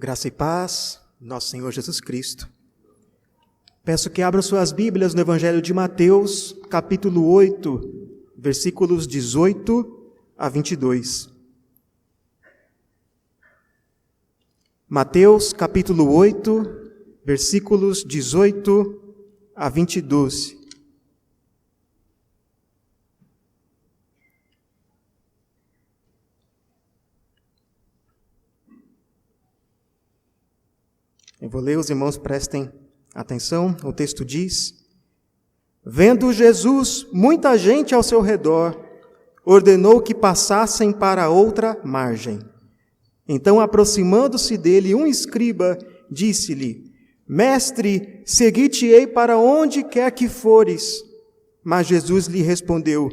Graça e paz, nosso Senhor Jesus Cristo. Peço que abram suas Bíblias no Evangelho de Mateus, capítulo 8, versículos 18 a 22. Mateus, capítulo 8, versículos 18 a 22. Eu vou ler, os irmãos prestem atenção. O texto diz: Vendo Jesus muita gente ao seu redor, ordenou que passassem para outra margem. Então, aproximando-se dele, um escriba disse-lhe: Mestre, segui-te-ei para onde quer que fores. Mas Jesus lhe respondeu: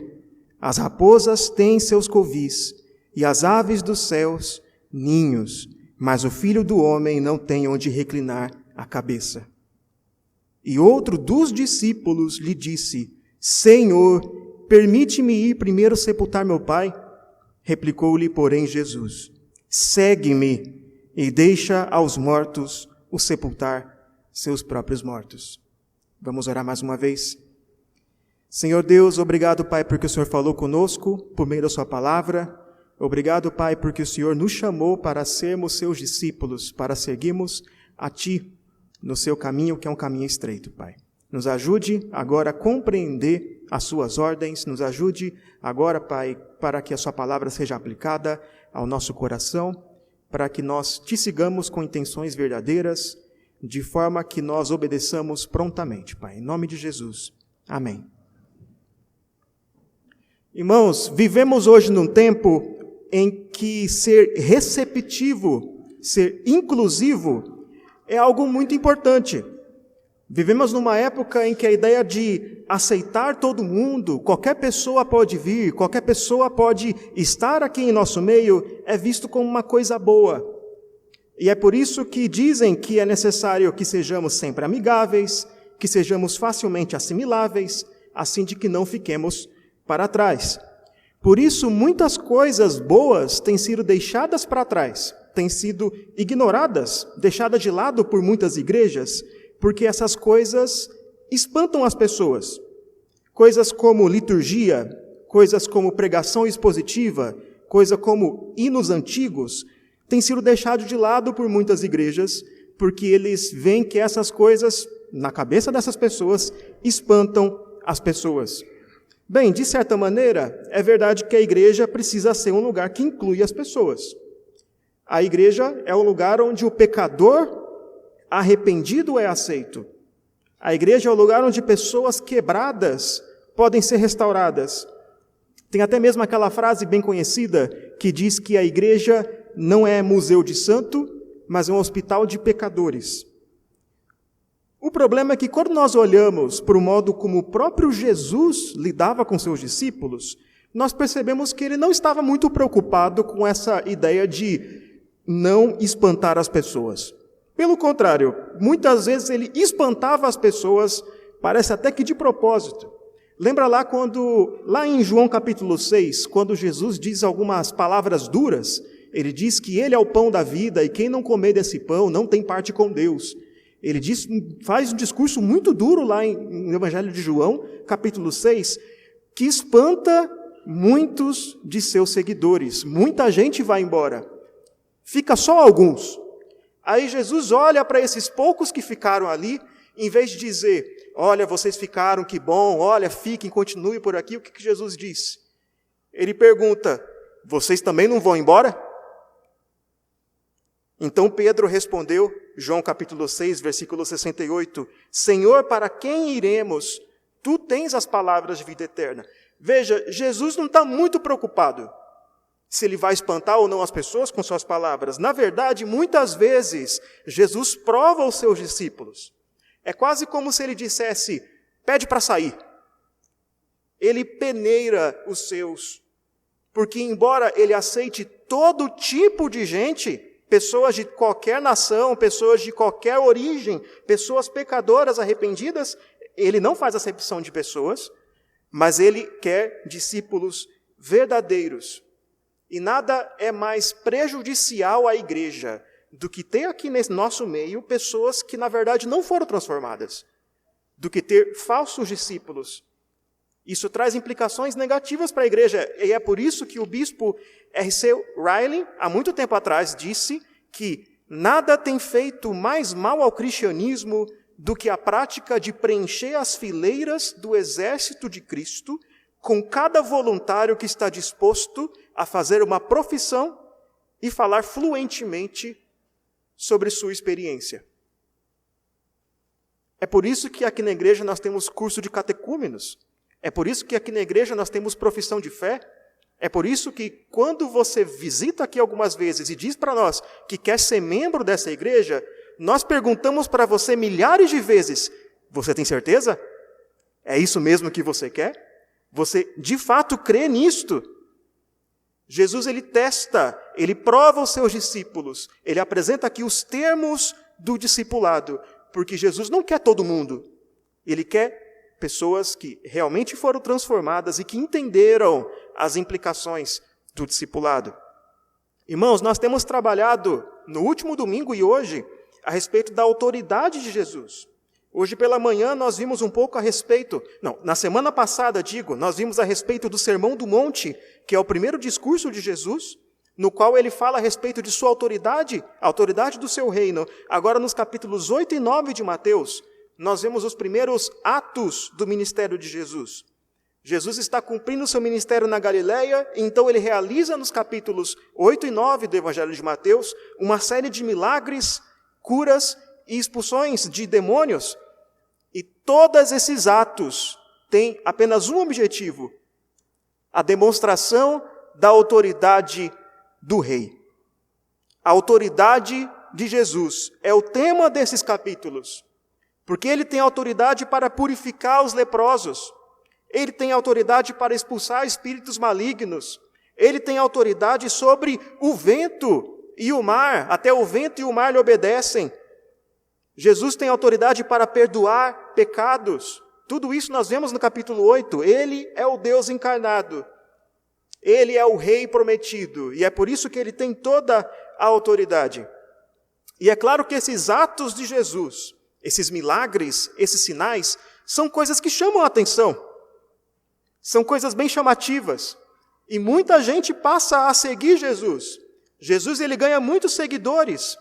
As raposas têm seus covis, e as aves dos céus ninhos, mas o Filho do Homem não tem onde reclinar a cabeça. E outro dos discípulos lhe disse: Senhor, permite-me ir primeiro sepultar meu pai? Replicou-lhe, porém, Jesus: Segue-me e deixa aos mortos o sepultar seus próprios mortos. Vamos orar mais uma vez. Senhor Deus, obrigado, Pai, porque o Senhor falou conosco por meio da sua palavra. Obrigado, Pai, porque o Senhor nos chamou para sermos seus discípulos, para seguirmos a Ti no seu caminho, que é um caminho estreito, Pai. Nos ajude agora a compreender as suas ordens, nos ajude agora, Pai, para que a sua palavra seja aplicada ao nosso coração, para que nós Te sigamos com intenções verdadeiras, de forma que nós obedeçamos prontamente, Pai. Em nome de Jesus. Amém. Irmãos, vivemos hoje num tempo em que ser receptivo, ser inclusivo, é algo muito importante. Vivemos numa época em que a ideia de aceitar todo mundo, qualquer pessoa pode vir, qualquer pessoa pode estar aqui em nosso meio, é visto como uma coisa boa. E é por isso que dizem que é necessário que sejamos sempre amigáveis, que sejamos facilmente assimiláveis, assim de que não fiquemos para trás. Por isso, muitas coisas boas têm sido deixadas para trás, têm sido ignoradas, deixadas de lado por muitas igrejas, porque essas coisas espantam as pessoas. Coisas como liturgia, coisas como pregação expositiva, coisas como hinos antigos, têm sido deixados de lado por muitas igrejas, porque eles veem que essas coisas, na cabeça dessas pessoas, espantam as pessoas. Bem, de certa maneira, é verdade que a igreja precisa ser um lugar que inclui as pessoas. A igreja é o lugar onde o pecador arrependido é aceito. A igreja é o lugar onde pessoas quebradas podem ser restauradas. Tem até mesmo aquela frase bem conhecida que diz que a igreja não é museu de santo, mas é um hospital de pecadores. O problema é que quando nós olhamos para o modo como o próprio Jesus lidava com seus discípulos, nós percebemos que ele não estava muito preocupado com essa ideia de não espantar as pessoas. Pelo contrário, muitas vezes ele espantava as pessoas, parece até que de propósito. Lembra lá em João capítulo 6, quando Jesus diz algumas palavras duras, ele diz que ele é o pão da vida e quem não comer desse pão não tem parte com Deus. Ele faz um discurso muito duro lá no Evangelho de João, capítulo 6, que espanta muitos de seus seguidores. Muita gente vai embora. Fica só alguns. Aí Jesus olha para esses poucos que ficaram ali, em vez de dizer, olha, vocês ficaram, que bom, olha, fiquem, continuem por aqui, o que Jesus diz? Ele pergunta, vocês também não vão embora? Então Pedro respondeu, João capítulo 6, versículo 68, Senhor, para quem iremos? Tu tens as palavras de vida eterna. Veja, Jesus não está muito preocupado se ele vai espantar ou não as pessoas com suas palavras. Na verdade, muitas vezes, Jesus prova os seus discípulos. É quase como se ele dissesse, pede para sair. Ele peneira os seus, porque embora ele aceite todo tipo de gente, pessoas de qualquer nação, pessoas de qualquer origem, pessoas pecadoras arrependidas, ele não faz acepção de pessoas, mas ele quer discípulos verdadeiros. E nada é mais prejudicial à igreja do que ter aqui nesse nosso meio pessoas que, na verdade, não foram transformadas, do que ter falsos discípulos. Isso traz implicações negativas para a igreja, e é por isso que o bispo R.C. Riley, há muito tempo atrás, disse que nada tem feito mais mal ao cristianismo do que a prática de preencher as fileiras do exército de Cristo com cada voluntário que está disposto a fazer uma profissão e falar fluentemente sobre sua experiência. É por isso que aqui na igreja nós temos curso de catecúmenos. É por isso que aqui na igreja nós temos profissão de fé. É por isso que quando você visita aqui algumas vezes e diz para nós que quer ser membro dessa igreja, nós perguntamos para você milhares de vezes, você tem certeza? É isso mesmo que você quer? Você de fato crê nisto? Jesus, ele testa, ele prova os seus discípulos, ele apresenta aqui os termos do discipulado, porque Jesus não quer todo mundo, ele quer pessoas que realmente foram transformadas e que entenderam as implicações do discipulado. Irmãos, nós temos trabalhado no último domingo e hoje a respeito da autoridade de Jesus. Hoje pela manhã nós vimos um pouco a respeito, na semana passada, nós vimos a respeito do Sermão do Monte, que é o primeiro discurso de Jesus, no qual ele fala a respeito de sua autoridade, a autoridade do seu reino. Agora nos capítulos 8 e 9 de Mateus, nós vemos os primeiros atos do ministério de Jesus. Jesus está cumprindo o seu ministério na Galileia, então ele realiza nos capítulos 8 e 9 do Evangelho de Mateus uma série de milagres, curas e expulsões de demônios. E todos esses atos têm apenas um objetivo: a demonstração da autoridade do Rei. A autoridade de Jesus é o tema desses capítulos, porque ele tem autoridade para purificar os leprosos, ele tem autoridade para expulsar espíritos malignos, ele tem autoridade sobre o vento e o mar, até o vento e o mar lhe obedecem. Jesus tem autoridade para perdoar pecados. Tudo isso nós vemos no capítulo 8. Ele é o Deus encarnado. Ele é o Rei prometido. E é por isso que ele tem toda a autoridade. E é claro que esses atos de Jesus, esses milagres, esses sinais, são coisas que chamam a atenção. São coisas bem chamativas. E muita gente passa a seguir Jesus. Jesus, ele ganha muitos seguidores.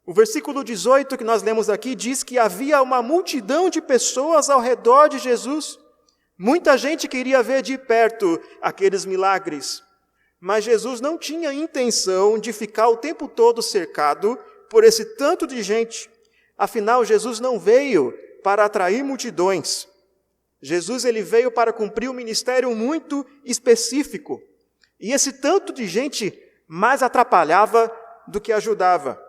O versículo 18 que nós lemos aqui diz que havia uma multidão de pessoas ao redor de Jesus. Muita gente queria ver de perto aqueles milagres. Mas Jesus não tinha intenção de ficar o tempo todo cercado por esse tanto de gente. Afinal, Jesus não veio para atrair multidões. Jesus, ele veio para cumprir um ministério muito específico. E esse tanto de gente mais atrapalhava do que ajudava.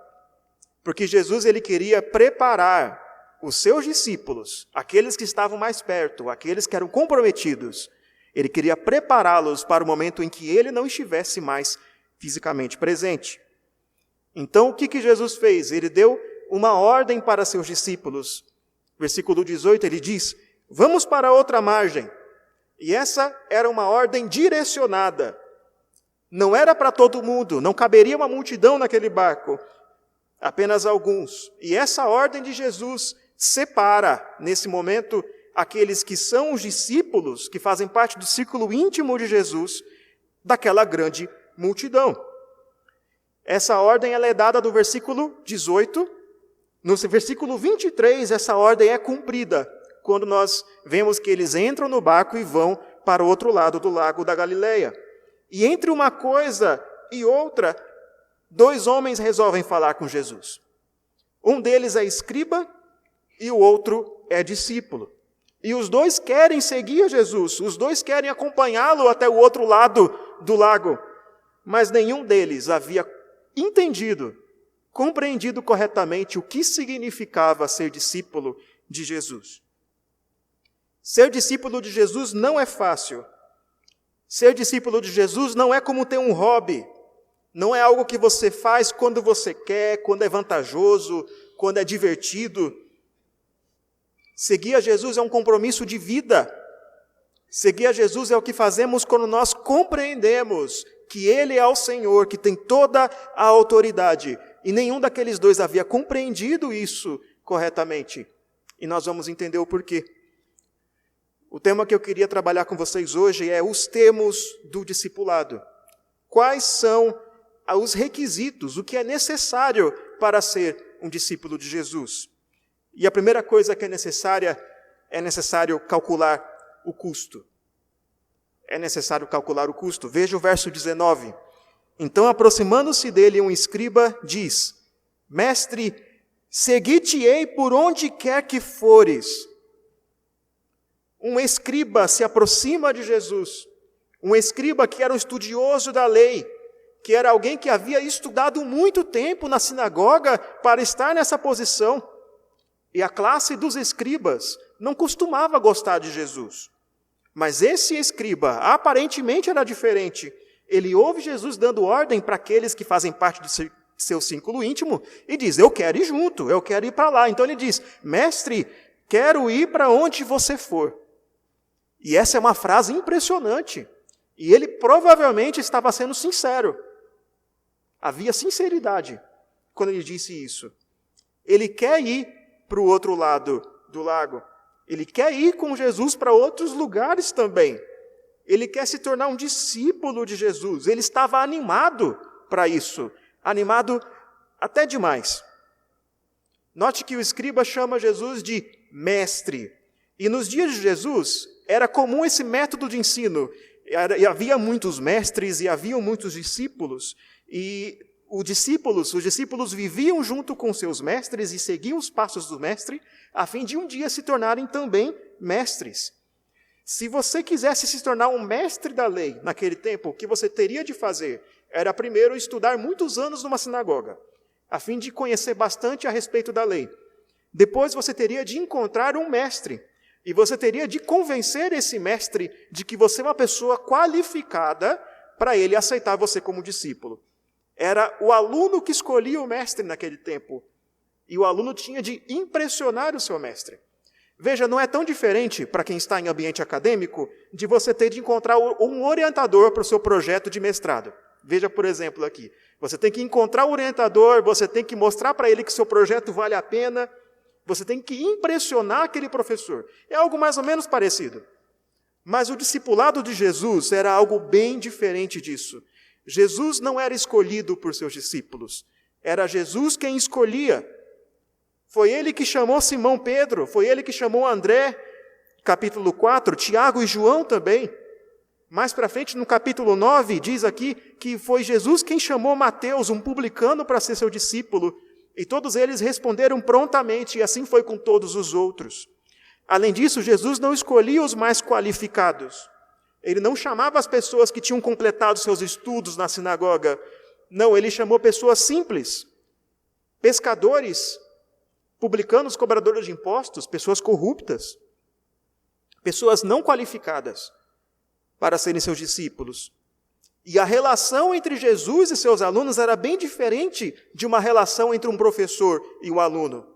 Porque Jesus, ele queria preparar os seus discípulos, aqueles que estavam mais perto, aqueles que eram comprometidos. Ele queria prepará-los para o momento em que ele não estivesse mais fisicamente presente. Então, o que Jesus fez? Ele deu uma ordem para seus discípulos. Versículo 18, ele diz: vamos para a outra margem. E essa era uma ordem direcionada. Não era para todo mundo, não caberia uma multidão naquele barco. Apenas alguns. E essa ordem de Jesus separa, nesse momento, aqueles que são os discípulos, que fazem parte do círculo íntimo de Jesus, daquela grande multidão. Essa ordem ela é dada no versículo 18. No versículo 23, essa ordem é cumprida, quando nós vemos que eles entram no barco e vão para o outro lado do lago da Galileia. E entre uma coisa e outra, 2 homens resolvem falar com Jesus. Um deles é escriba e o outro é discípulo. E os 2 querem seguir Jesus, os 2 querem acompanhá-lo até o outro lado do lago. Mas nenhum deles havia entendido, compreendido corretamente o que significava ser discípulo de Jesus. Ser discípulo de Jesus não é fácil. Ser discípulo de Jesus não é como ter um hobby. Não é algo que você faz quando você quer, quando é vantajoso, quando é divertido. Seguir a Jesus é um compromisso de vida. Seguir a Jesus é o que fazemos quando nós compreendemos que Ele é o Senhor, que tem toda a autoridade. E nenhum daqueles dois havia compreendido isso corretamente. E nós vamos entender o porquê. O tema que eu queria trabalhar com vocês hoje é os termos do discipulado. Quais são os requisitos, o que é necessário para ser um discípulo de Jesus? E a primeira coisa que é necessário calcular o custo. É necessário calcular o custo. Veja o verso 19. Então, aproximando-se dele, um escriba diz: Mestre, segui-te-ei por onde quer que fores. Um escriba se aproxima de Jesus. Um escriba que era um estudioso da lei, que era alguém que havia estudado muito tempo na sinagoga para estar nessa posição. E a classe dos escribas não costumava gostar de Jesus. Mas esse escriba aparentemente era diferente. Ele ouve Jesus dando ordem para aqueles que fazem parte do seu círculo íntimo e diz: eu quero ir junto, eu quero ir para lá. Então ele diz: Mestre, quero ir para onde você for. E essa é uma frase impressionante. E ele provavelmente estava sendo sincero. Havia sinceridade quando ele disse isso. Ele quer ir para o outro lado do lago. Ele quer ir com Jesus para outros lugares também. Ele quer se tornar um discípulo de Jesus. Ele estava animado para isso. Animado até demais. Note que o escriba chama Jesus de mestre. E nos dias de Jesus, era comum esse método de ensino. E havia muitos mestres e haviam muitos discípulos. E os discípulos viviam junto com seus mestres e seguiam os passos do mestre, a fim de um dia se tornarem também mestres. Se você quisesse se tornar um mestre da lei naquele tempo, o que você teria de fazer era primeiro estudar muitos anos numa sinagoga, a fim de conhecer bastante a respeito da lei. Depois você teria de encontrar um mestre, e você teria de convencer esse mestre de que você é uma pessoa qualificada para ele aceitar você como discípulo. Era o aluno que escolhia o mestre naquele tempo. E o aluno tinha de impressionar o seu mestre. Veja, não é tão diferente, para quem está em ambiente acadêmico, de você ter de encontrar um orientador para o seu projeto de mestrado. Veja, por exemplo, aqui. Você tem que encontrar o orientador, você tem que mostrar para ele que seu projeto vale a pena, você tem que impressionar aquele professor. É algo mais ou menos parecido. Mas o discipulado de Jesus era algo bem diferente disso. Jesus não era escolhido por seus discípulos. Era Jesus quem escolhia. Foi ele que chamou Simão Pedro, foi ele que chamou André, capítulo 4, Tiago e João também. Mais para frente, no capítulo 9, diz aqui que foi Jesus quem chamou Mateus, um publicano, para ser seu discípulo. E todos eles responderam prontamente, e assim foi com todos os outros. Além disso, Jesus não escolhia os mais qualificados. Ele não chamava as pessoas que tinham completado seus estudos na sinagoga. Não, ele chamou pessoas simples, pescadores, publicanos, cobradores de impostos, pessoas corruptas, pessoas não qualificadas para serem seus discípulos. E a relação entre Jesus e seus alunos era bem diferente de uma relação entre um professor e um aluno.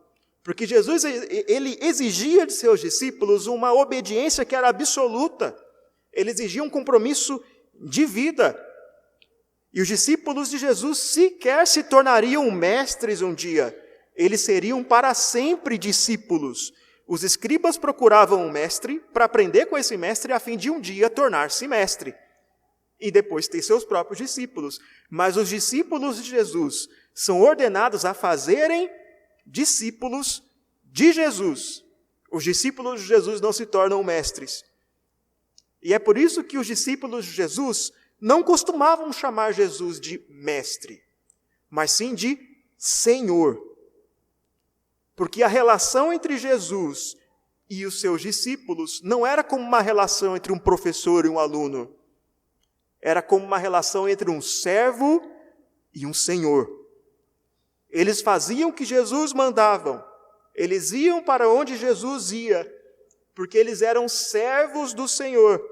Porque Jesus, ele exigia de seus discípulos uma obediência que era absoluta. Ele exigia um compromisso de vida. E os discípulos de Jesus sequer se tornariam mestres um dia. Eles seriam para sempre discípulos. Os escribas procuravam um mestre para aprender com esse mestre a fim de um dia tornar-se mestre. E depois ter seus próprios discípulos. Mas os discípulos de Jesus são ordenados a fazerem discípulos de Jesus. Os discípulos de Jesus não se tornam mestres. E é por isso que os discípulos de Jesus não costumavam chamar Jesus de mestre, mas sim de Senhor. Porque a relação entre Jesus e os seus discípulos não era como uma relação entre um professor e um aluno. Era como uma relação entre um servo e um senhor. Eles faziam o que Jesus mandava. Eles iam para onde Jesus ia, porque eles eram servos do Senhor.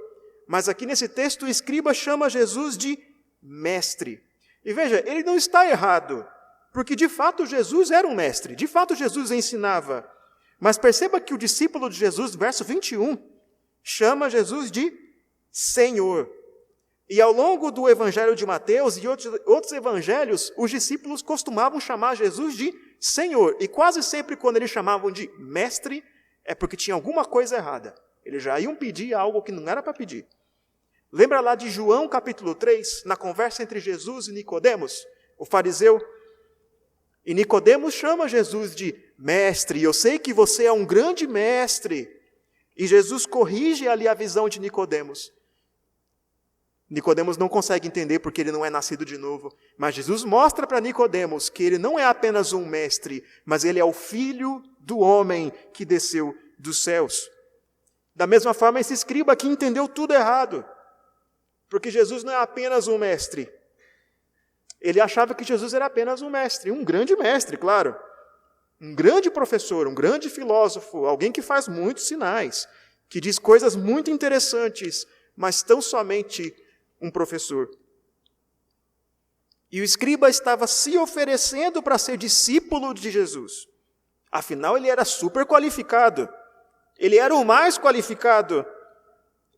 Mas aqui nesse texto o escriba chama Jesus de mestre. E veja, ele não está errado, porque de fato Jesus era um mestre, de fato Jesus ensinava. Mas perceba que o discípulo de Jesus, verso 21, chama Jesus de Senhor. E ao longo do evangelho de Mateus e outros evangelhos, os discípulos costumavam chamar Jesus de Senhor. E quase sempre quando eles chamavam de mestre, é porque tinha alguma coisa errada. Eles já iam pedir algo que não era para pedir. Lembra lá de João capítulo 3, na conversa entre Jesus e Nicodemos, o fariseu? E Nicodemos chama Jesus de mestre. Eu sei que você é um grande mestre. E Jesus corrige ali a visão de Nicodemos. Nicodemos não consegue entender porque ele não é nascido de novo. Mas Jesus mostra para Nicodemos que ele não é apenas um mestre, mas ele é o Filho do homem que desceu dos céus. Da mesma forma, esse escriba aqui entendeu tudo errado. Porque Jesus não é apenas um mestre. Ele achava que Jesus era apenas um mestre, um grande mestre, claro. Um grande professor, um grande filósofo, alguém que faz muitos sinais, que diz coisas muito interessantes, mas tão somente um professor. E o escriba estava se oferecendo para ser discípulo de Jesus. Afinal, ele era super qualificado. Ele era o mais qualificado.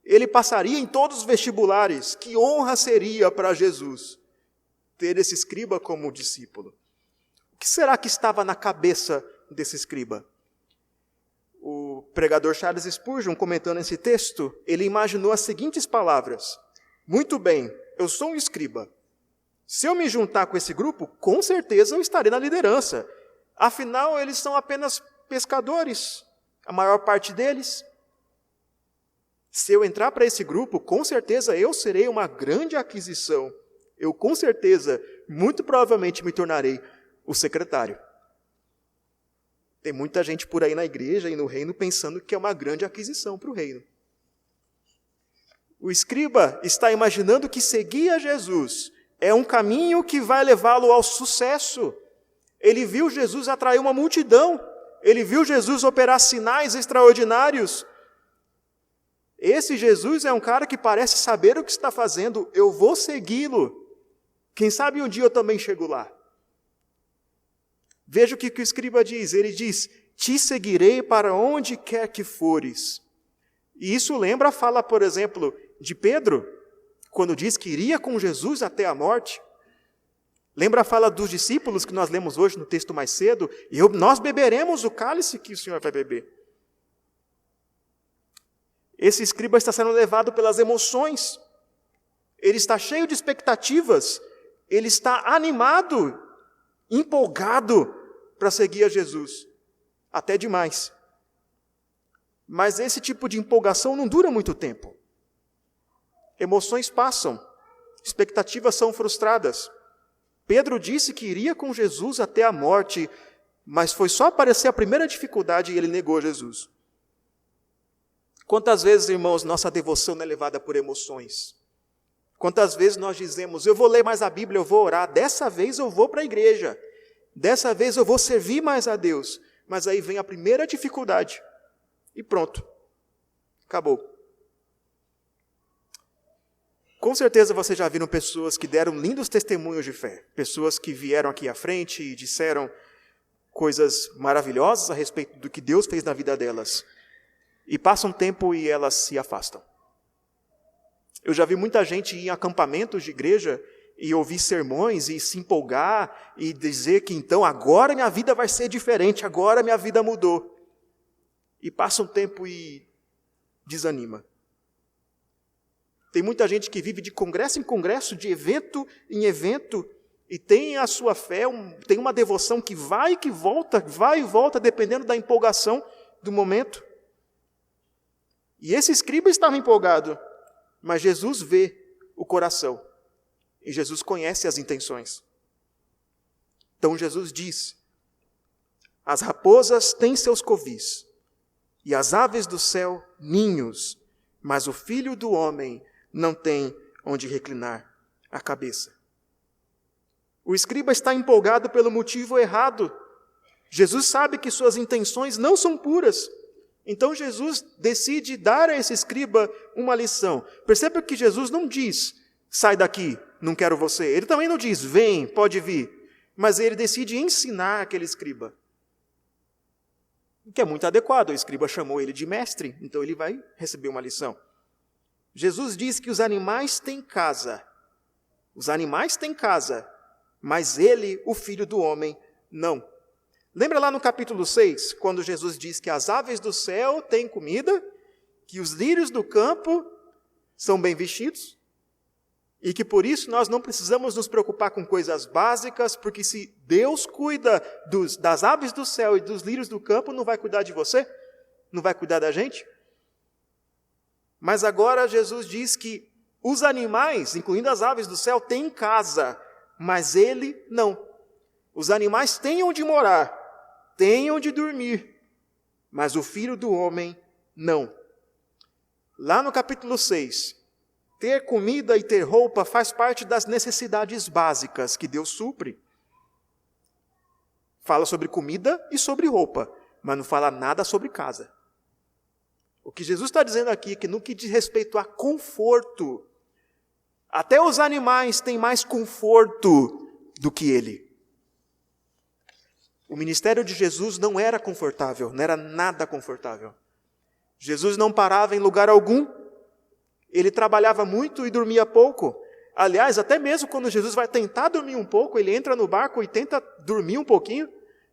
Ele passaria em todos os vestibulares. Que honra seria para Jesus ter esse escriba como discípulo. O que será que estava na cabeça desse escriba? O pregador Charles Spurgeon, comentando esse texto, ele imaginou as seguintes palavras: muito bem, eu sou um escriba. Se eu me juntar com esse grupo, com certeza eu estarei na liderança. Afinal, eles são apenas pescadores, a maior parte deles. Se eu entrar para esse grupo, com certeza eu serei uma grande aquisição. Eu, com certeza, muito provavelmente me tornarei o secretário. Tem muita gente por aí na igreja e no reino pensando que é uma grande aquisição para o reino. O escriba está imaginando que seguir a Jesus é um caminho que vai levá-lo ao sucesso. Ele viu Jesus atrair uma multidão. Ele viu Jesus operar sinais extraordinários. Esse Jesus é um cara que parece saber o que está fazendo. Eu vou segui-lo. Quem sabe um dia eu também chego lá. Veja o que o escriba diz. Ele diz: te seguirei para onde quer que fores. E isso lembra a fala, por exemplo, de Pedro, quando diz que iria com Jesus até a morte. Lembra a fala dos discípulos que nós lemos hoje no texto mais cedo? Nós beberemos o cálice que o Senhor vai beber. Esse escriba está sendo levado pelas emoções. Ele está cheio de expectativas. Ele está animado, empolgado para seguir a Jesus. Até demais. Mas esse tipo de empolgação não dura muito tempo. Emoções passam. Expectativas são frustradas. Pedro disse que iria com Jesus até a morte, mas foi só aparecer a primeira dificuldade e ele negou Jesus. Quantas vezes, irmãos, nossa devoção é levada por emoções? Quantas vezes nós dizemos: eu vou ler mais a Bíblia, eu vou orar, dessa vez eu vou para a igreja, dessa vez eu vou servir mais a Deus, mas aí vem a primeira dificuldade e pronto, acabou. Com certeza vocês já viram pessoas que deram lindos testemunhos de fé, pessoas que vieram aqui à frente e disseram coisas maravilhosas a respeito do que Deus fez na vida delas, e passa um tempo e elas se afastam. Eu já vi muita gente ir em acampamentos de igreja e ouvir sermões e se empolgar e dizer que então agora minha vida vai ser diferente, agora minha vida mudou. E passa um tempo e desanima. Tem muita gente que vive de congresso em congresso, de evento em evento, e tem a sua fé, tem uma devoção que vai e volta, dependendo da empolgação do momento. E esse escriba estava empolgado, mas Jesus vê o coração, e Jesus conhece as intenções. Então Jesus diz: as raposas têm seus covis, e as aves do céu ninhos, mas o Filho do homem não tem onde reclinar a cabeça. O escriba está empolgado pelo motivo errado. Jesus sabe que suas intenções não são puras. Então Jesus decide dar a esse escriba uma lição. Perceba que Jesus não diz: sai daqui, não quero você. Ele também não diz: vem, pode vir. Mas ele decide ensinar aquele escriba. O que é muito adequado. O escriba chamou ele de mestre, então ele vai receber uma lição. Jesus diz que os animais têm casa. Os animais têm casa, mas ele, o Filho do Homem, não. Lembra lá no capítulo 6, quando Jesus diz que as aves do céu têm comida, que os lírios do campo são bem vestidos, e que por isso nós não precisamos nos preocupar com coisas básicas, porque se Deus cuida das aves do céu e dos lírios do campo, não vai cuidar de você? Não vai cuidar da gente? Mas agora Jesus diz que os animais, incluindo as aves do céu, têm casa, mas ele não. Os animais têm onde morar, têm onde dormir, mas o Filho do Homem não. Lá no capítulo 6, ter comida e ter roupa faz parte das necessidades básicas que Deus supre. Fala sobre comida e sobre roupa, mas não fala nada sobre casa. O que Jesus está dizendo aqui é que no que diz respeito a conforto, até os animais têm mais conforto do que ele. O ministério de Jesus não era confortável, não era nada confortável. Jesus não parava em lugar algum, ele trabalhava muito e dormia pouco. Aliás, até mesmo quando Jesus vai tentar dormir um pouco, ele entra no barco e tenta dormir um pouquinho,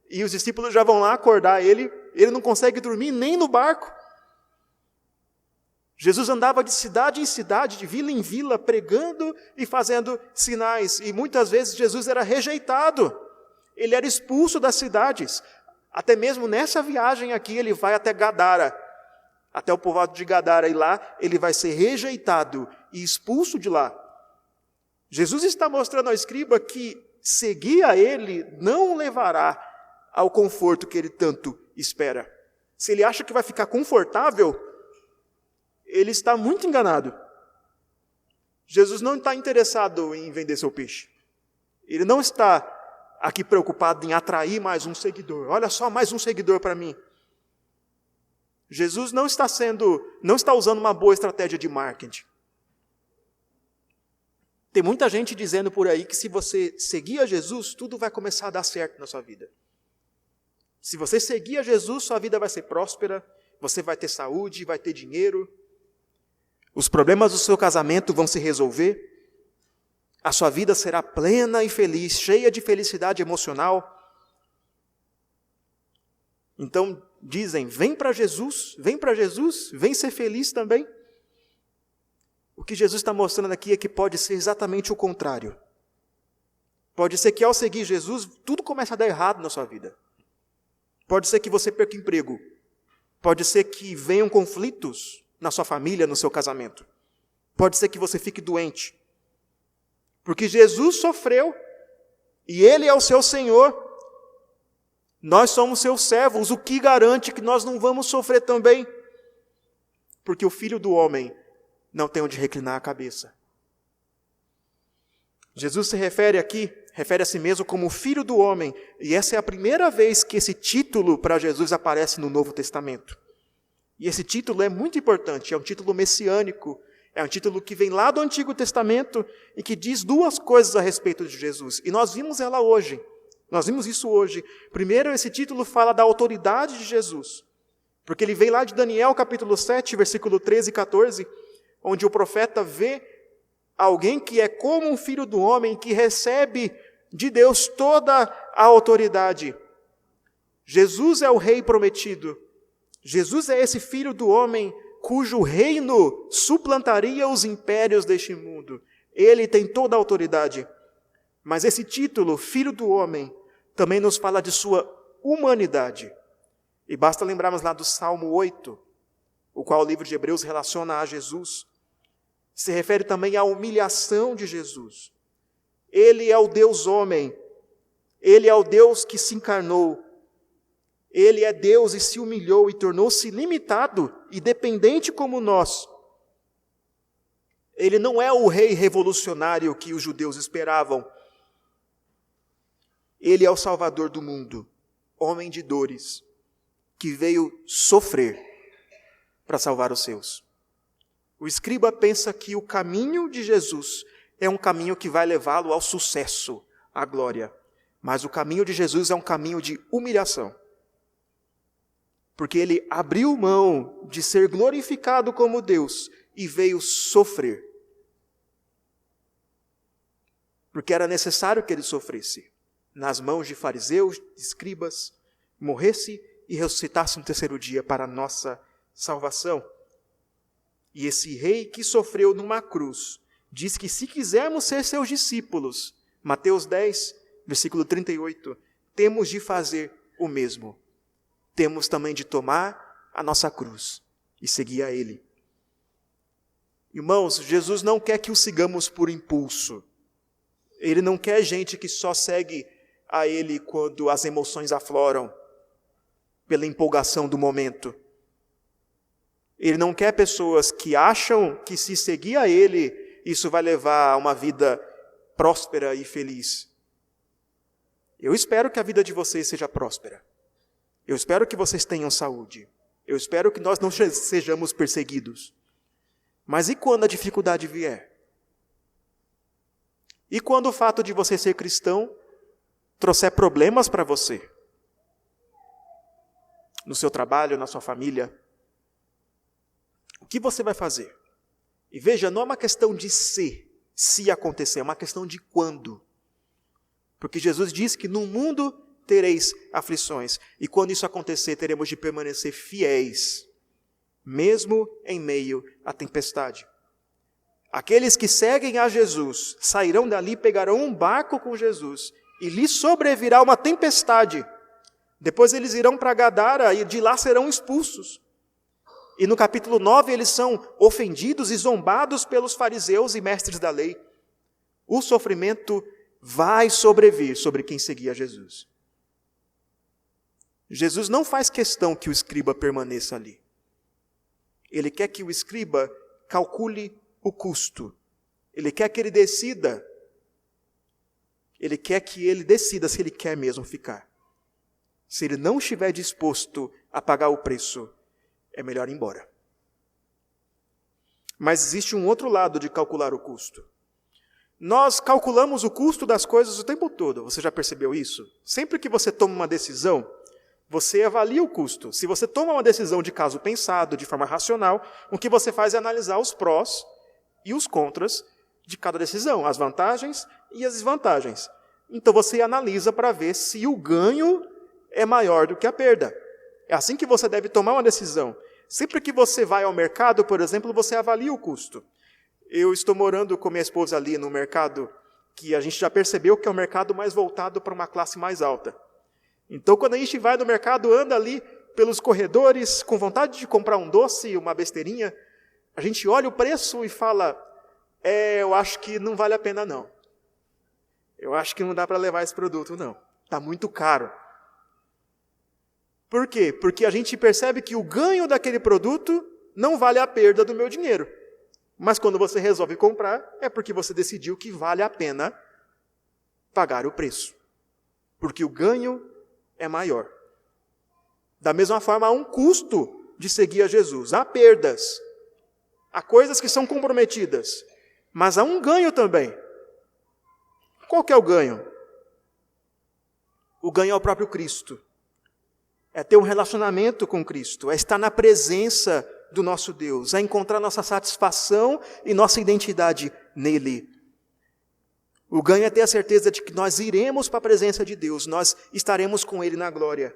e os discípulos já vão lá acordar ele não consegue dormir nem no barco. Jesus andava de cidade em cidade, de vila em vila, pregando e fazendo sinais. E muitas vezes Jesus era rejeitado. Ele era expulso das cidades. Até mesmo nessa viagem aqui, ele vai até Gadara, até o povoado de Gadara. E lá ele vai ser rejeitado e expulso de lá. Jesus está mostrando ao escriba que seguir a ele não o levará ao conforto que ele tanto espera. Se ele acha que vai ficar confortável, ele está muito enganado. Jesus não está interessado em vender seu peixe. Ele não está aqui preocupado em atrair mais um seguidor. Olha só, mais um seguidor para mim. Jesus não está usando uma boa estratégia de marketing. Tem muita gente dizendo por aí que se você seguir a Jesus, tudo vai começar a dar certo na sua vida. Se você seguir a Jesus, sua vida vai ser próspera, você vai ter saúde, vai ter dinheiro, os problemas do seu casamento vão se resolver, a sua vida será plena e feliz, cheia de felicidade emocional. Então dizem, vem para Jesus, vem ser feliz também. O que Jesus está mostrando aqui é que pode ser exatamente o contrário. Pode ser que ao seguir Jesus, tudo começa a dar errado na sua vida. Pode ser que você perca emprego. Pode ser que venham conflitos na sua família, no seu casamento. Pode ser que você fique doente. Porque Jesus sofreu e Ele é o seu Senhor. Nós somos seus servos, o que garante que nós não vamos sofrer também? Porque o Filho do Homem não tem onde reclinar a cabeça. Jesus se refere a si mesmo como o Filho do Homem, e essa é a primeira vez que esse título para Jesus aparece no Novo Testamento. E esse título é muito importante, é um título messiânico, é um título que vem lá do Antigo Testamento e que diz duas coisas a respeito de Jesus. E nós vimos isso hoje. Primeiro, esse título fala da autoridade de Jesus, porque ele vem lá de Daniel, capítulo 7, versículo 13 e 14, onde o profeta vê alguém que é como um filho do homem, que recebe de Deus toda a autoridade. Jesus é o rei prometido. Jesus é esse filho do homem cujo reino suplantaria os impérios deste mundo. Ele tem toda a autoridade. Mas esse título, filho do homem, também nos fala de sua humanidade. E basta lembrarmos lá do Salmo 8, o qual o livro de Hebreus relaciona a Jesus. Se refere também à humilhação de Jesus. Ele é o Deus homem. Ele é o Deus que se encarnou. Ele é Deus e se humilhou e tornou-se limitado e dependente como nós. Ele não é o rei revolucionário que os judeus esperavam. Ele é o Salvador do mundo, homem de dores, que veio sofrer para salvar os seus. O escriba pensa que o caminho de Jesus é um caminho que vai levá-lo ao sucesso, à glória. Mas o caminho de Jesus é um caminho de humilhação. Porque ele abriu mão de ser glorificado como Deus e veio sofrer. Porque era necessário que ele sofresse nas mãos de fariseus, de escribas, morresse e ressuscitasse no terceiro dia para a nossa salvação. E esse rei que sofreu numa cruz, diz que se quisermos ser seus discípulos, Mateus 10, versículo 38, temos de fazer o mesmo. Temos também de tomar a nossa cruz e seguir a Ele. Irmãos, Jesus não quer que o sigamos por impulso. Ele não quer gente que só segue a Ele quando as emoções afloram, pela empolgação do momento. Ele não quer pessoas que acham que se seguir a Ele, isso vai levar a uma vida próspera e feliz. Eu espero que a vida de vocês seja próspera. Eu espero que vocês tenham saúde. Eu espero que nós não sejamos perseguidos. Mas e quando a dificuldade vier? E quando o fato de você ser cristão trouxer problemas para você? No seu trabalho, na sua família? O que você vai fazer? E veja, não é uma questão de se acontecer, é uma questão de quando. Porque Jesus disse que no mundo tereis aflições. E quando isso acontecer, teremos de permanecer fiéis, mesmo em meio à tempestade. Aqueles que seguem a Jesus sairão dali, pegarão um barco com Jesus e lhes sobrevirá uma tempestade. Depois eles irão para Gadara e de lá serão expulsos. E no capítulo 9 eles são ofendidos e zombados pelos fariseus e mestres da lei. O sofrimento vai sobrevir sobre quem seguia Jesus. Jesus não faz questão que o escriba permaneça ali. Ele quer que o escriba calcule o custo. Ele quer que ele decida. Ele quer que ele decida se ele quer mesmo ficar. Se ele não estiver disposto a pagar o preço, é melhor ir embora. Mas existe um outro lado de calcular o custo. Nós calculamos o custo das coisas o tempo todo. Você já percebeu isso? Sempre que você toma uma decisão, você avalia o custo. Se você toma uma decisão de caso pensado, de forma racional, o que você faz é analisar os prós e os contras de cada decisão, as vantagens e as desvantagens. Então você analisa para ver se o ganho é maior do que a perda. É assim que você deve tomar uma decisão. Sempre que você vai ao mercado, por exemplo, você avalia o custo. Eu estou morando com minha esposa ali no mercado que a gente já percebeu que é um mercado mais voltado para uma classe mais alta. Então, quando a gente vai no mercado, anda ali pelos corredores, com vontade de comprar um doce, uma besteirinha, a gente olha o preço e fala, eu acho que não vale a pena não. Eu acho que não dá para levar esse produto não. Está muito caro. Por quê? Porque a gente percebe que o ganho daquele produto não vale a perda do meu dinheiro. Mas quando você resolve comprar, é porque você decidiu que vale a pena pagar o preço. Porque o ganho é maior. Da mesma forma, há um custo de seguir a Jesus. Há perdas. Há coisas que são comprometidas. Mas há um ganho também. Qual que é o ganho? O ganho é o próprio Cristo. É ter um relacionamento com Cristo. É estar na presença do nosso Deus. É encontrar nossa satisfação e nossa identidade nele. O ganho é ter a certeza de que nós iremos para a presença de Deus. Nós estaremos com Ele na glória.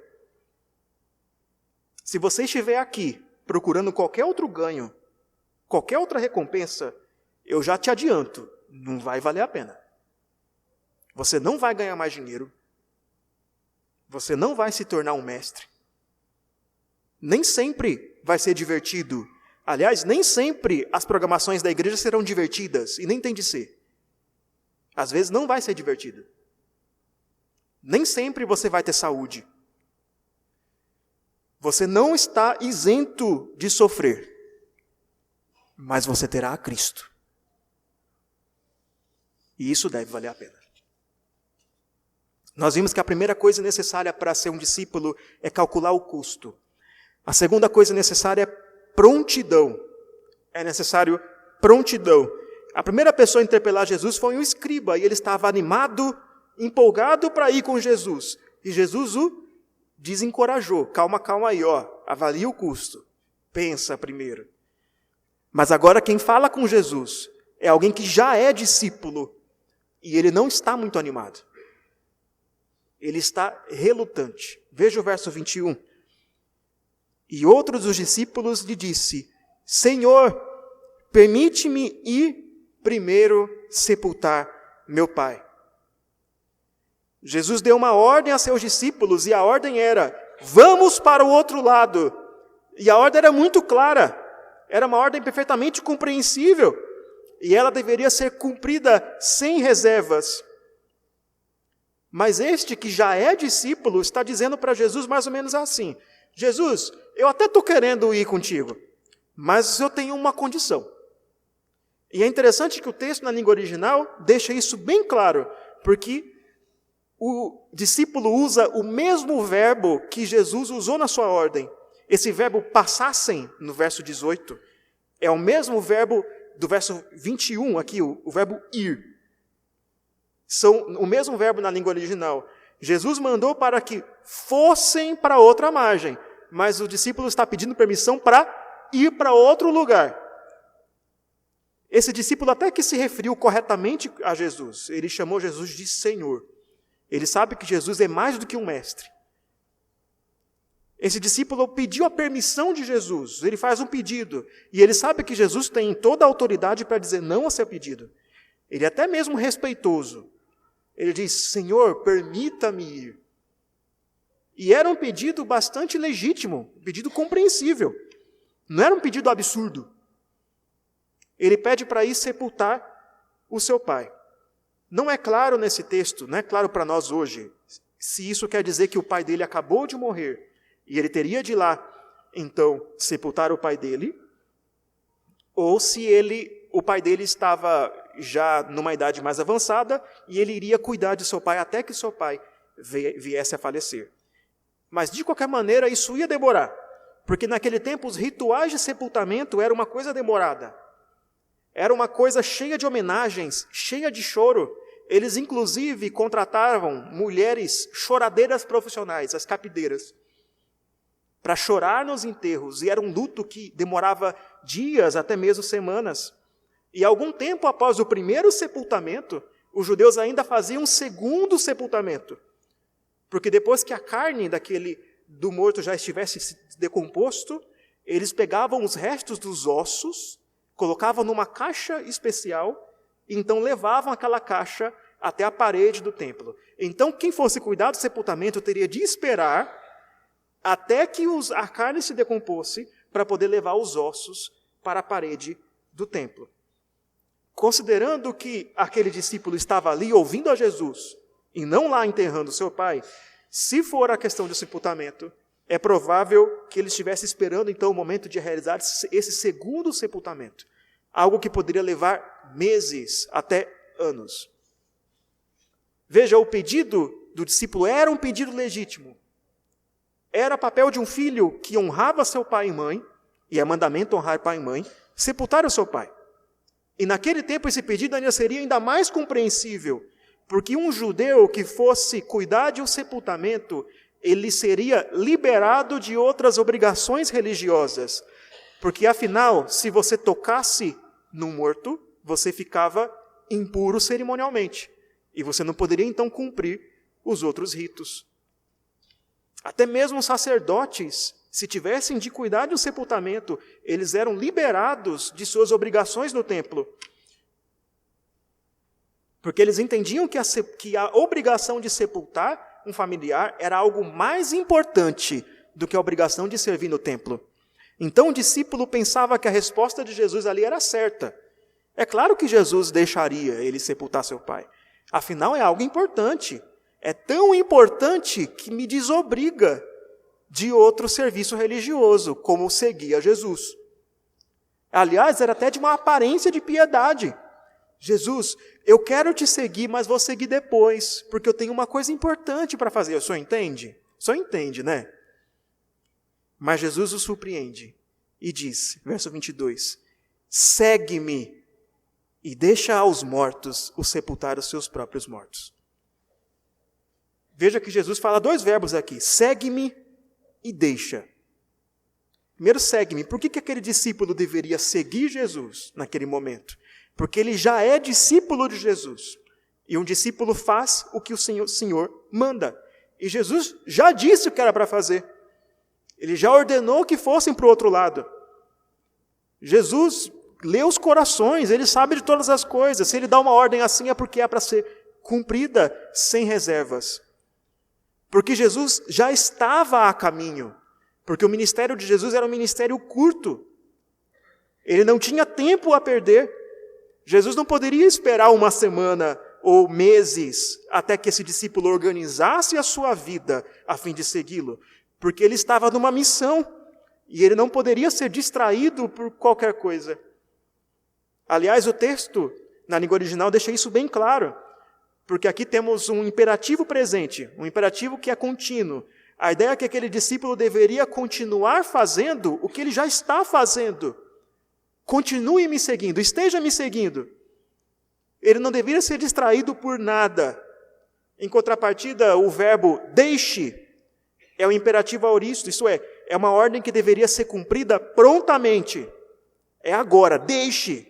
Se você estiver aqui procurando qualquer outro ganho, qualquer outra recompensa, eu já te adianto, não vai valer a pena. Você não vai ganhar mais dinheiro. Você não vai se tornar um mestre. Nem sempre vai ser divertido. Aliás, nem sempre as programações da igreja serão divertidas, e nem tem de ser. Às vezes não vai ser divertido. Nem sempre você vai ter saúde. Você não está isento de sofrer, mas você terá a Cristo. E isso deve valer a pena. Nós vimos que a primeira coisa necessária para ser um discípulo é calcular o custo. A segunda coisa necessária é prontidão. É necessário prontidão. A primeira pessoa a interpelar Jesus foi um escriba, e ele estava animado, empolgado para ir com Jesus. E Jesus o desencorajou. Calma aí, avalia o custo. Pensa primeiro. Mas agora quem fala com Jesus é alguém que já é discípulo, e ele não está muito animado. Ele está relutante. Veja o verso 21. E outro dos discípulos lhe disse: Senhor, permite-me ir primeiro sepultar meu pai. Jesus deu uma ordem a seus discípulos, e a ordem era: vamos para o outro lado. E a ordem era muito clara, era uma ordem perfeitamente compreensível, e ela deveria ser cumprida sem reservas. Mas este que já é discípulo está dizendo para Jesus mais ou menos assim: Jesus, eu até estou querendo ir contigo, mas eu tenho uma condição. E é interessante que o texto na língua original deixa isso bem claro, porque o discípulo usa o mesmo verbo que Jesus usou na sua ordem. Esse verbo passassem, no verso 18, é o mesmo verbo do verso 21 aqui, o verbo ir. São o mesmo verbo na língua original. Jesus mandou para que fossem para outra margem, mas o discípulo está pedindo permissão para ir para outro lugar. Esse discípulo até que se referiu corretamente a Jesus. Ele chamou Jesus de Senhor. Ele sabe que Jesus é mais do que um mestre. Esse discípulo pediu a permissão de Jesus. Ele faz um pedido. E ele sabe que Jesus tem toda a autoridade para dizer não ao seu pedido. Ele é até mesmo respeitoso. Ele diz: Senhor, permita-me ir. E era um pedido bastante legítimo, um pedido compreensível. Não era um pedido absurdo. Ele pede para ir sepultar o seu pai. Não é claro nesse texto, não é claro para nós hoje, se isso quer dizer que o pai dele acabou de morrer e ele teria de ir lá, então, sepultar o pai dele, ou se o pai dele estava já numa idade mais avançada e ele iria cuidar de seu pai até que seu pai viesse a falecer. Mas, de qualquer maneira, isso ia demorar, porque naquele tempo os rituais de sepultamento eram uma coisa demorada. Era uma coisa cheia de homenagens, cheia de choro. Eles, inclusive, contratavam mulheres choradeiras profissionais, as capideiras, para chorar nos enterros. E era um luto que demorava dias, até mesmo semanas. E algum tempo após o primeiro sepultamento, os judeus ainda faziam um segundo sepultamento. Porque depois que a carne do morto já estivesse decomposto, eles pegavam os restos dos ossos, colocavam numa caixa especial, e então levavam aquela caixa até a parede do templo. Então, quem fosse cuidar do sepultamento teria de esperar até que a carne se decomposse para poder levar os ossos para a parede do templo. Considerando que aquele discípulo estava ali ouvindo a Jesus e não lá enterrando seu pai, se for a questão do sepultamento, é provável que ele estivesse esperando, então, o momento de realizar esse segundo sepultamento. Algo que poderia levar meses, até anos. Veja, o pedido do discípulo era um pedido legítimo. Era papel de um filho que honrava seu pai e mãe, e é mandamento honrar pai e mãe, sepultar o seu pai. E naquele tempo esse pedido ainda seria ainda mais compreensível, porque um judeu que fosse cuidar de um sepultamento, ele seria liberado de outras obrigações religiosas. Porque, afinal, se você tocasse num morto, você ficava impuro cerimonialmente. E você não poderia, então, cumprir os outros ritos. Até mesmo os sacerdotes, se tivessem de cuidar de um sepultamento, eles eram liberados de suas obrigações no templo. Porque eles entendiam que a obrigação de sepultar um familiar era algo mais importante do que a obrigação de servir no templo. Então o discípulo pensava que a resposta de Jesus ali era certa. É claro que Jesus deixaria ele sepultar seu pai. Afinal, é algo importante. É tão importante que me desobriga de outro serviço religioso, como seguir a Jesus. Aliás, era até de uma aparência de piedade. Jesus, eu quero te seguir, mas vou seguir depois, porque eu tenho uma coisa importante para fazer. O senhor entende? O senhor entende, né? Mas Jesus o surpreende e diz, verso 22, segue-me e deixa aos mortos o sepultar os seus próprios mortos. Veja que Jesus fala dois verbos aqui, segue-me e deixa. Primeiro, segue-me. Por que aquele discípulo deveria seguir Jesus naquele momento? Porque ele já é discípulo de Jesus. E um discípulo faz o que o Senhor manda. E Jesus já disse o que era para fazer. Ele já ordenou que fossem para o outro lado. Jesus lê os corações, ele sabe de todas as coisas. Se ele dá uma ordem assim é porque é para ser cumprida sem reservas. Porque Jesus já estava a caminho. Porque o ministério de Jesus era um ministério curto. Ele não tinha tempo a perder. Jesus não poderia esperar uma semana ou meses até que esse discípulo organizasse a sua vida a fim de segui-lo. Porque ele estava numa missão. E ele não poderia ser distraído por qualquer coisa. Aliás, o texto, na língua original, deixa isso bem claro. Porque aqui temos um imperativo presente, um imperativo que é contínuo. A ideia é que aquele discípulo deveria continuar fazendo o que ele já está fazendo. Continue me seguindo, esteja me seguindo. Ele não deveria ser distraído por nada. Em contrapartida, o verbo deixe é o imperativo aoristo, isso é uma ordem que deveria ser cumprida prontamente. É agora, deixe.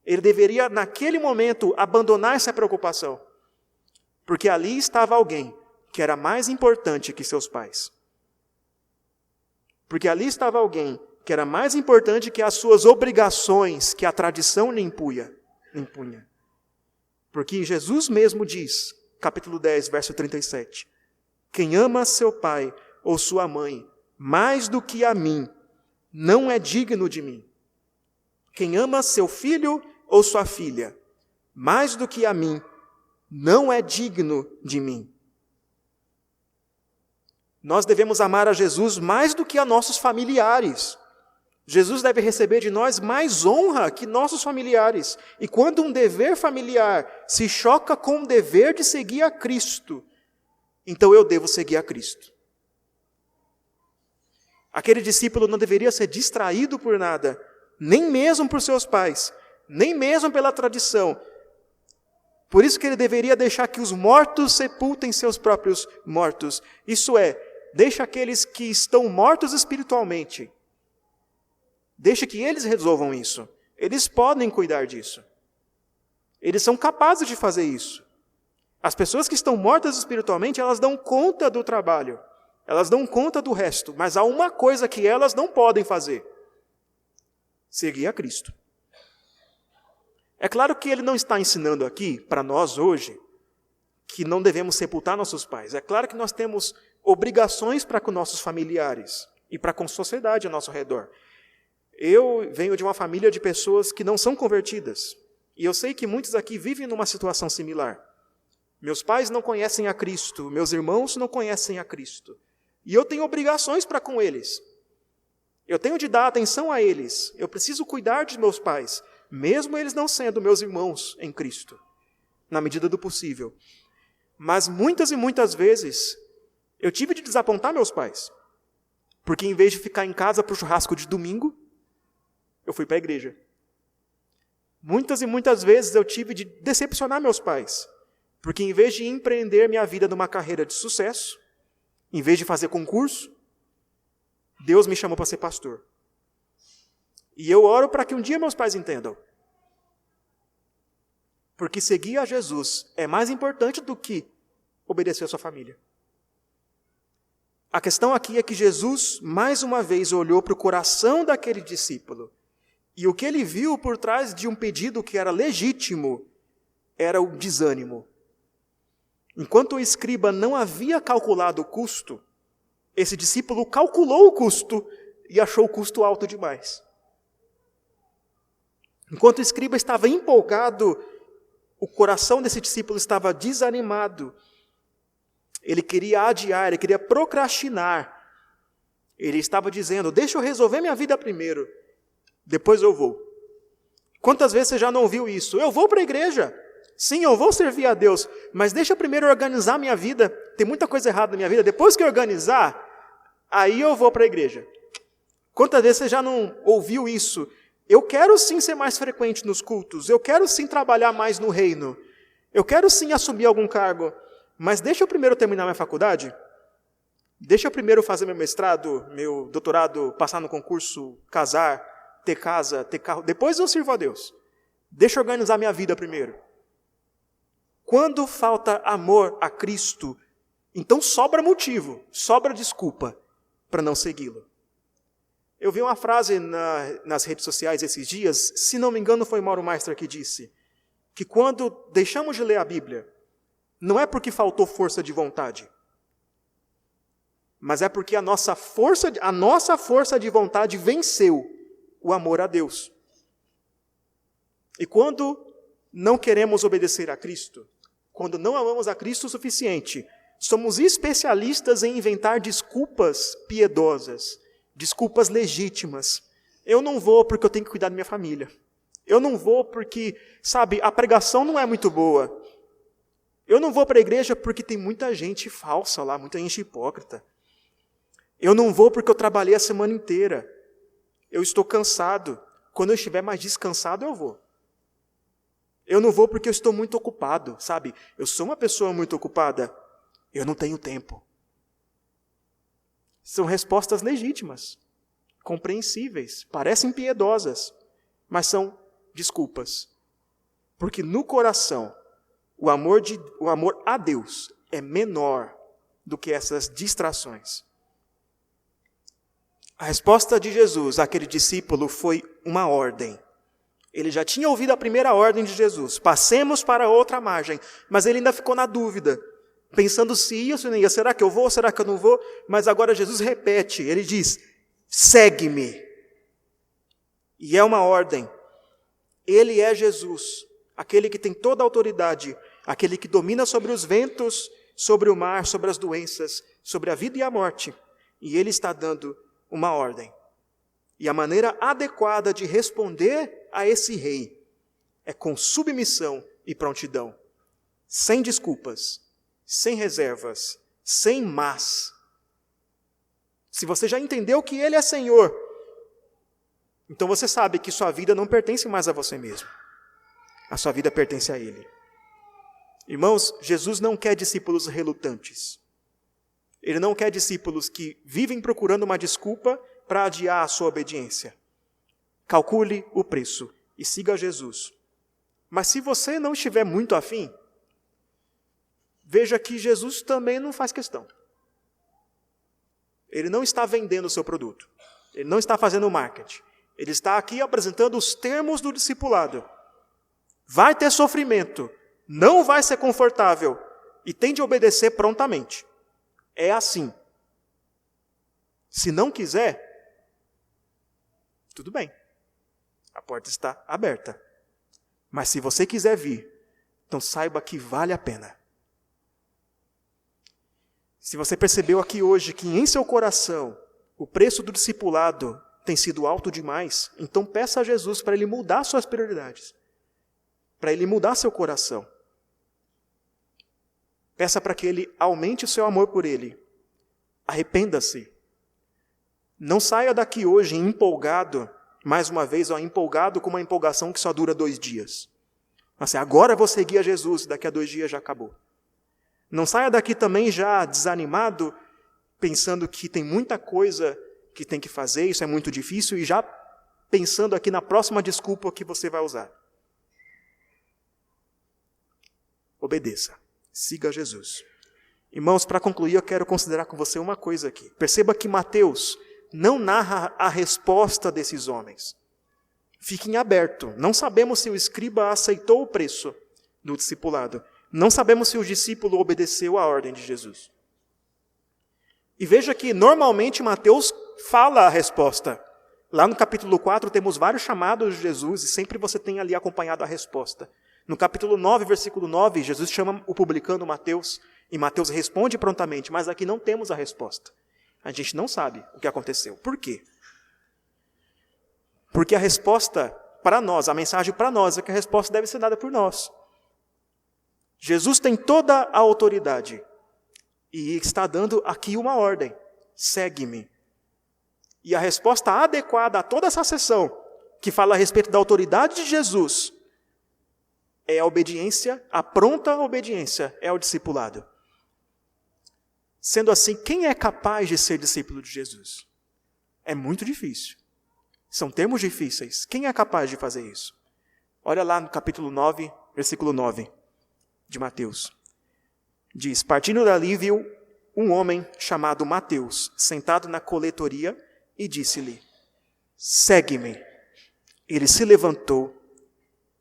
Ele deveria, naquele momento, abandonar essa preocupação. Porque ali estava alguém que era mais importante que seus pais. Porque ali estava alguém que era mais importante que as suas obrigações, que a tradição lhe impunha. Porque Jesus mesmo diz, capítulo 10, verso 37, quem ama seu pai ou sua mãe mais do que a mim, não é digno de mim. Quem ama seu filho ou sua filha mais do que a mim, não é digno de mim. Nós devemos amar a Jesus mais do que a nossos familiares. Jesus deve receber de nós mais honra que nossos familiares. E quando um dever familiar se choca com o dever de seguir a Cristo, então eu devo seguir a Cristo. Aquele discípulo não deveria ser distraído por nada, nem mesmo por seus pais, nem mesmo pela tradição. Por isso que ele deveria deixar que os mortos sepultem seus próprios mortos. Isso é, deixa aqueles que estão mortos espiritualmente. Deixa que eles resolvam isso. Eles podem cuidar disso. Eles são capazes de fazer isso. As pessoas que estão mortas espiritualmente, elas dão conta do trabalho. Elas dão conta do resto. Mas há uma coisa que elas não podem fazer. Seguir a Cristo. É claro que ele não está ensinando aqui, para nós hoje, que não devemos sepultar nossos pais. É claro que nós temos obrigações para com nossos familiares e para com a sociedade ao nosso redor. Eu venho de uma família de pessoas que não são convertidas. E eu sei que muitos aqui vivem numa situação similar. Meus pais não conhecem a Cristo, meus irmãos não conhecem a Cristo. E eu tenho obrigações para com eles. Eu tenho de dar atenção a eles. Eu preciso cuidar de meus pais, mesmo eles não sendo meus irmãos em Cristo, na medida do possível. Mas muitas e muitas vezes, eu tive de desapontar meus pais. Porque em vez de ficar em casa para o churrasco de domingo, eu fui para a igreja. Muitas e muitas vezes eu tive de decepcionar meus pais. Porque em vez de empreender minha vida numa carreira de sucesso, em vez de fazer concurso, Deus me chamou para ser pastor. E eu oro para que um dia meus pais entendam. Porque seguir a Jesus é mais importante do que obedecer a sua família. A questão aqui é que Jesus, mais uma vez, olhou para o coração daquele discípulo. E o que ele viu por trás de um pedido que era legítimo, era o desânimo. Enquanto o escriba não havia calculado o custo, esse discípulo calculou o custo e achou o custo alto demais. Enquanto o escriba estava empolgado, o coração desse discípulo estava desanimado. Ele queria adiar, ele queria procrastinar. Ele estava dizendo, deixa eu resolver minha vida primeiro, depois eu vou. Quantas vezes você já não ouviu isso? Eu vou para a igreja. Sim, eu vou servir a Deus, mas deixa eu primeiro organizar minha vida. Tem muita coisa errada na minha vida. Depois que eu organizar, aí eu vou para a igreja. Quantas vezes você já não ouviu isso? Eu quero sim ser mais frequente nos cultos. Eu quero sim trabalhar mais no reino. Eu quero sim assumir algum cargo. Mas deixa eu primeiro terminar minha faculdade. Deixa eu primeiro fazer meu mestrado, meu doutorado, passar no concurso, casar, ter casa, ter carro. Depois eu sirvo a Deus. Deixa eu organizar minha vida primeiro. Quando falta amor a Cristo, então sobra motivo, sobra desculpa para não segui-lo. Eu vi uma frase nas redes sociais esses dias, se não me engano foi Mauro Meister que disse, que quando deixamos de ler a Bíblia, não é porque faltou força de vontade, mas é porque a nossa força de vontade venceu o amor a Deus. E quando não queremos obedecer a Cristo, quando não amamos a Cristo o suficiente, somos especialistas em inventar desculpas piedosas, desculpas legítimas. Eu não vou porque eu tenho que cuidar da minha família. Eu não vou porque, sabe, a pregação não é muito boa. Eu não vou para a igreja porque tem muita gente falsa lá, muita gente hipócrita. Eu não vou porque eu trabalhei a semana inteira. Eu estou cansado. Quando eu estiver mais descansado, eu vou. Eu não vou porque eu estou muito ocupado, sabe? Eu sou uma pessoa muito ocupada. Eu não tenho tempo. São respostas legítimas, compreensíveis, parecem piedosas, mas são desculpas. Porque no coração, o amor a Deus é menor do que essas distrações. A resposta de Jesus àquele discípulo foi uma ordem. Ele já tinha ouvido a primeira ordem de Jesus, passemos para a outra margem, mas ele ainda ficou na dúvida, pensando se ia ou se não ia, será que eu vou, será que eu não vou? Mas agora Jesus repete, ele diz, segue-me. E é uma ordem. Ele é Jesus, aquele que tem toda a autoridade, aquele que domina sobre os ventos, sobre o mar, sobre as doenças, sobre a vida e a morte. E ele está dando uma ordem. E a maneira adequada de responder a esse rei é com submissão e prontidão, sem desculpas, sem reservas, sem mas. Se você já entendeu que ele é Senhor, então você sabe que sua vida não pertence mais a você mesmo. A sua vida pertence a ele. Irmãos, Jesus não quer discípulos relutantes. Ele não quer discípulos que vivem procurando uma desculpa para adiar a sua obediência. Calcule o preço e siga Jesus. Mas se você não estiver muito afim, veja que Jesus também não faz questão. Ele não está vendendo o seu produto. Ele não está fazendo marketing. Ele está aqui apresentando os termos do discipulado. Vai ter sofrimento, não vai ser confortável e tem de obedecer prontamente. É assim. Se não quiser, tudo bem. A porta está aberta. Mas se você quiser vir, então saiba que vale a pena. Se você percebeu aqui hoje que em seu coração o preço do discipulado tem sido alto demais, então peça a Jesus para ele mudar suas prioridades. Para ele mudar seu coração. Peça para que ele aumente o seu amor por ele. Arrependa-se. Não saia daqui hoje empolgado, mais uma vez, empolgado com uma empolgação que só dura 2 dias. Assim, agora eu vou seguir a Jesus, daqui a 2 dias já acabou. Não saia daqui também já desanimado, pensando que tem muita coisa que tem que fazer, isso é muito difícil, e já pensando aqui na próxima desculpa que você vai usar. Obedeça. Siga Jesus. Irmãos, para concluir, eu quero considerar com você uma coisa aqui. Perceba que Mateus não narra a resposta desses homens. Fique em aberto. Não sabemos se o escriba aceitou o preço do discipulado. Não sabemos se o discípulo obedeceu à ordem de Jesus. E veja que, normalmente, Mateus fala a resposta. Lá no capítulo 4, temos vários chamados de Jesus, e sempre você tem ali acompanhado a resposta. No capítulo 9, versículo 9, Jesus chama o publicano Mateus, e Mateus responde prontamente, mas aqui não temos a resposta. A gente não sabe o que aconteceu. Por quê? Porque a resposta para nós, a mensagem para nós, é que a resposta deve ser dada por nós. Jesus tem toda a autoridade, e está dando aqui uma ordem, segue-me. E a resposta adequada a toda essa sessão, que fala a respeito da autoridade de Jesus, é a obediência, a pronta obediência, é o discipulado. Sendo assim, quem é capaz de ser discípulo de Jesus? É muito difícil. São termos difíceis. Quem é capaz de fazer isso? Olha lá no capítulo 9, versículo 9 de Mateus. Diz: partindo dali viu um homem chamado Mateus, sentado na coletoria, e disse-lhe: segue-me. Ele se levantou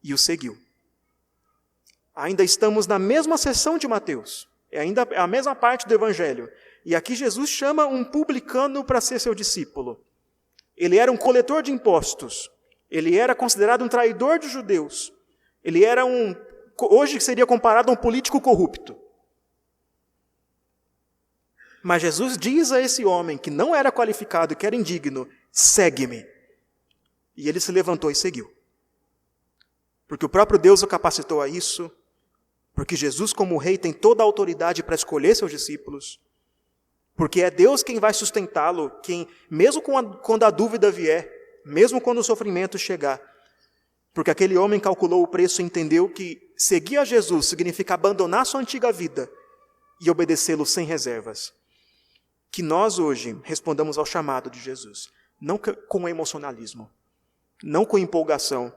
e o seguiu. Ainda estamos na mesma seção de Mateus. É ainda a mesma parte do Evangelho. E aqui Jesus chama um publicano para ser seu discípulo. Ele era um coletor de impostos. Ele era considerado um traidor de judeus. Ele era hoje seria comparado a um político corrupto. Mas Jesus diz a esse homem que não era qualificado, que era indigno: segue-me. E ele se levantou e seguiu. Porque o próprio Deus o capacitou a isso, porque Jesus, como rei, tem toda a autoridade para escolher seus discípulos, porque é Deus quem vai sustentá-lo, quem, mesmo quando a dúvida vier, mesmo quando o sofrimento chegar, porque aquele homem calculou o preço e entendeu que seguir a Jesus significa abandonar sua antiga vida e obedecê-lo sem reservas. Que nós hoje respondamos ao chamado de Jesus, não com emocionalismo, não com empolgação,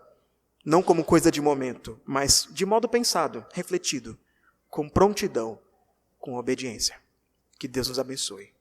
não como coisa de momento, mas de modo pensado, refletido, com prontidão, com obediência. Que Deus nos abençoe.